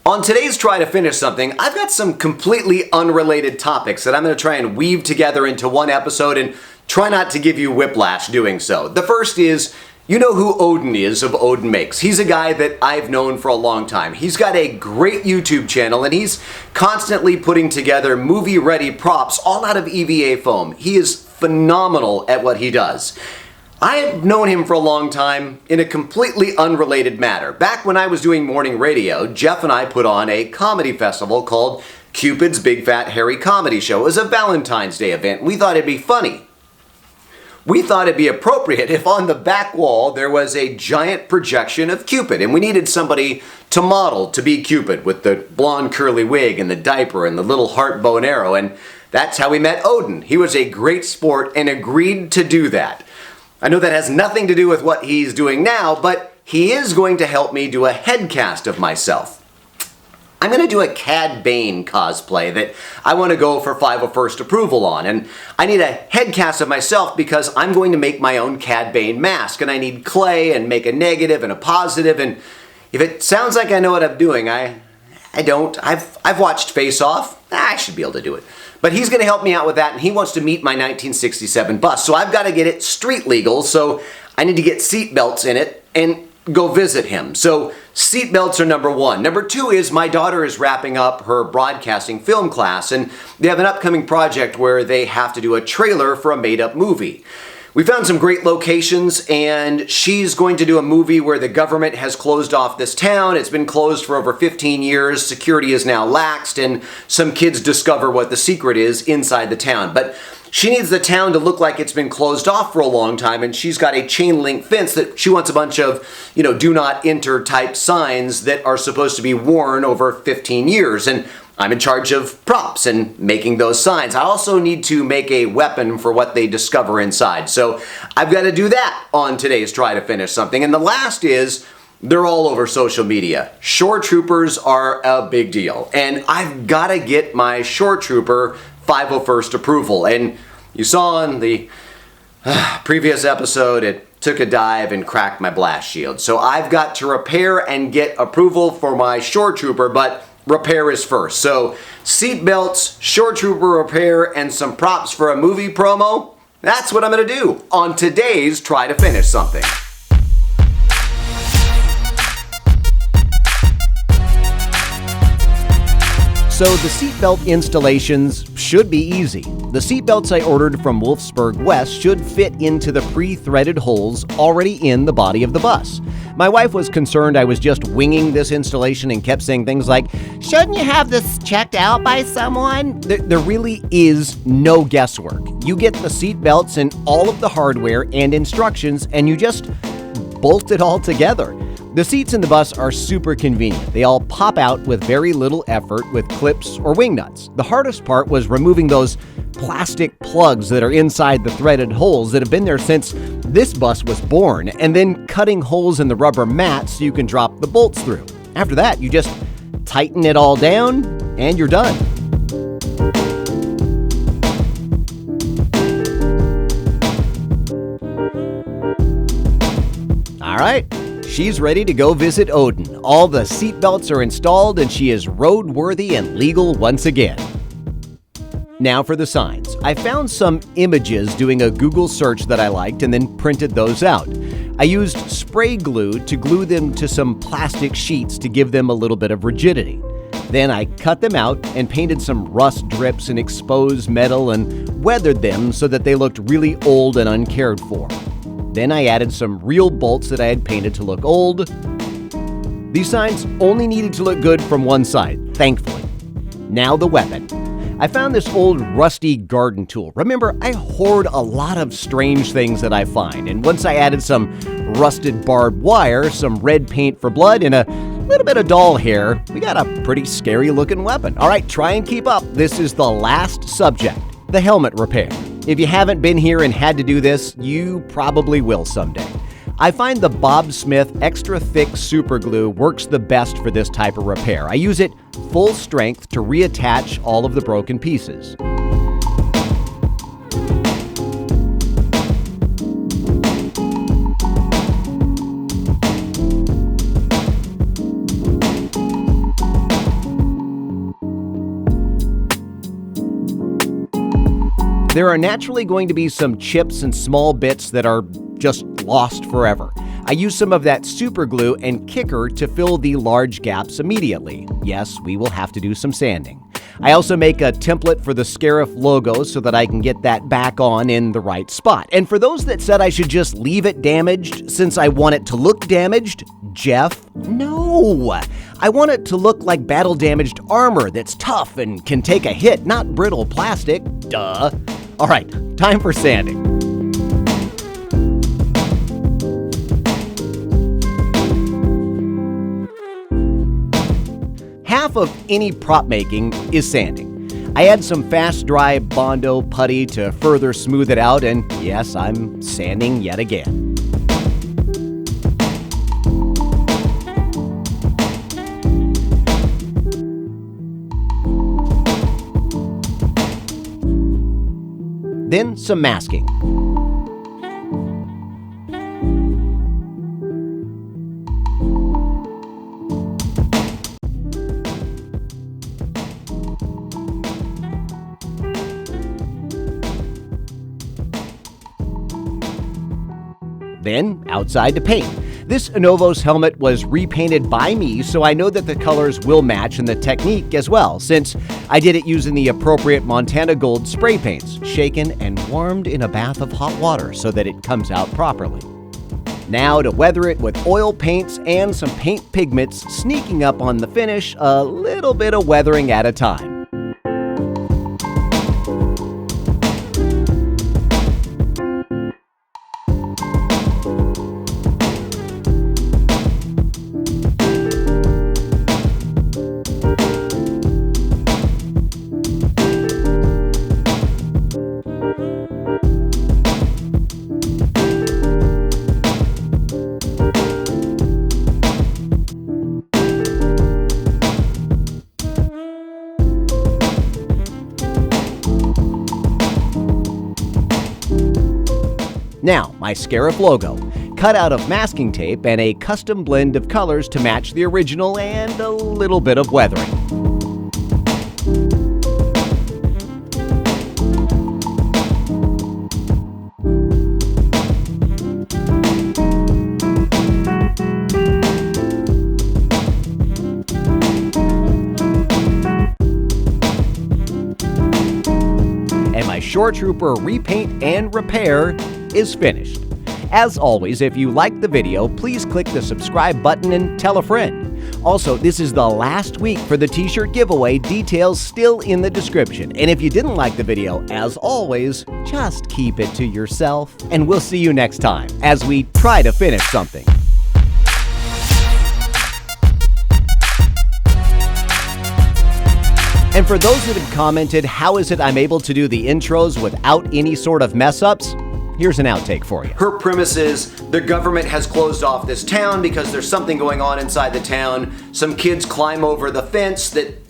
On today's Try to Finish Something, I've got some completely unrelated topics that I'm going to try and weave together into one episode and try not to give you whiplash doing so. The first is, you know who Odin is of Oden Makes. He's a guy that I've known for a long time. He's got a great YouTube channel and he's constantly putting together movie-ready props all out of EVA foam. He is phenomenal at what he does. I have known him for a long time in a completely unrelated matter. Back when I was doing morning radio, Jeff and I put on a comedy festival called Cupid's Big Fat Hairy Comedy Show. It was a Valentine's Day event. We thought it'd be funny. We thought it'd be appropriate if on the back wall there was a giant projection of Cupid, and we needed somebody to model to be Cupid with the blonde curly wig and the diaper and the little heart bow and arrow, and that's how we met Odin. He was a great sport and agreed to do that. I know that has nothing to do with what he's doing now, but he is going to help me do a headcast of myself. I'm going to do a Cad Bane cosplay that I want to go for 501st approval on, and I need a headcast of myself because I'm going to make my own Cad Bane mask, and I need clay and make a negative and a positive, and if it sounds like I know what I'm doing, I don't. I've watched Face Off. I should be able to do it. But he's going to help me out with that, and he wants to meet my 1967 bus. So I've got to get it street legal, so I need to get seat belts in it and go visit him. So seat belts are number one. Number two is my daughter is wrapping up her broadcasting film class, and they have an upcoming project where they have to do a trailer for a made-up movie. We found some great locations, and she's going to do a movie where the government has closed off this town. It's been closed for over 15 years. Security is now laxed, and some kids discover what the secret is inside the town. But she needs the town to look like it's been closed off for a long time, and she's got a chain link fence that she wants a bunch of, do not enter type signs that are supposed to be worn over 15 years. And I'm in charge of props and making those signs. I also need to make a weapon for what they discover inside. So I've got to do that on today's Try to Finish Something. And the last is, they're all over social media. Shoretroopers are a big deal. And I've got to get my Shoretrooper 501st approval. And you saw in the previous episode, it took a dive and cracked my blast shield. So I've got to repair and get approval for my Shoretrooper, but repair is first. So seat belts, Shoretrooper repair, and some props for a movie promo. That's what I'm going to do on today's Try to Finish Something. So the seatbelt installations should be easy. The seatbelts I ordered from Wolfsburg West should fit into the pre-threaded holes already in the body of the bus. My wife was concerned I was just winging this installation and kept saying things like, "Shouldn't you have this checked out by someone?" There really is no guesswork. You get the seatbelts and all of the hardware and instructions, and you just bolt it all together. The seats in the bus are super convenient. They all pop out with very little effort with clips or wing nuts. The hardest part was removing those plastic plugs that are inside the threaded holes that have been there since this bus was born, and then cutting holes in the rubber mat so you can drop the bolts through. After that, you just tighten it all down and you're done. All right. She's ready to go visit Odin. All the seatbelts are installed and she is roadworthy and legal once again. Now for the signs. I found some images doing a Google search that I liked and then printed those out. I used spray glue to glue them to some plastic sheets to give them a little bit of rigidity. Then I cut them out and painted some rust drips and exposed metal and weathered them so that they looked really old and uncared for. Then I added some real bolts that I had painted to look old. These signs only needed to look good from one side, thankfully. Now the weapon. I found this old rusty garden tool. Remember, I hoard a lot of strange things that I find, and once I added some rusted barbed wire, some red paint for blood, and a little bit of doll hair, we got a pretty scary looking weapon. All right, try and keep up. This is the last subject, the helmet repair. If you haven't been here and had to do this, you probably will someday. I find the Bob Smith extra thick super glue works the best for this type of repair. I use it full strength to reattach all of the broken pieces. there are naturally going to be some chips and small bits that are just lost forever. I use some of that super glue and kicker to fill the large gaps immediately. Yes, we will have to do some sanding. I also make a template for the Scarif logo so that I can get that back on in the right spot. And for those that said I should just leave it damaged since I want it to look damaged, Jeff, no. I want it to look like battle-damaged armor that's tough and can take a hit, not brittle plastic. Duh. All right, time for sanding. Half of any prop making is sanding. I add some fast dry Bondo putty to further smooth it out, and yes, I'm sanding yet again. Then some masking. Then, outside to paint. This Inovos helmet was repainted by me, so I know that the colors will match and the technique as well, since I did it using the appropriate Montana Gold spray paints, shaken and warmed in a bath of hot water so that it comes out properly. Now to weather it with oil paints and some paint pigments, sneaking up on the finish, a little bit of weathering at a time. Now, my Scarif logo, cut out of masking tape and a custom blend of colors to match the original and a little bit of weathering. And my Shoretrooper repaint and repair is finished. As always, if you liked the video, please click the subscribe button and tell a friend. Also, this is the last week for the t-shirt giveaway, details still in the description. And if you didn't like the video, as always, just keep it to yourself. And we'll see you next time as we try to finish something. And for those that have commented, how is it I'm able to do the intros without any sort of mess-ups? Here's an outtake for you. Her premise is the government has closed off this town because there's something going on inside the town. Some kids climb over the fence that